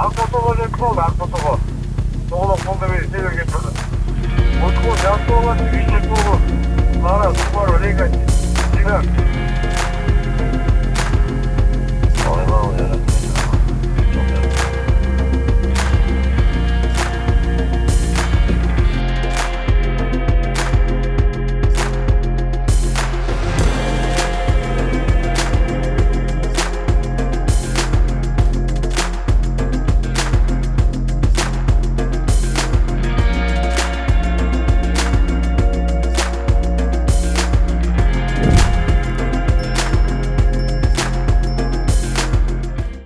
Арқотоға жетіп арқотоға. Соғыла қолда бері себерге тұрды. Отқол жасуға, үйшек болу. Мара, Subaru Legacy. Жинар.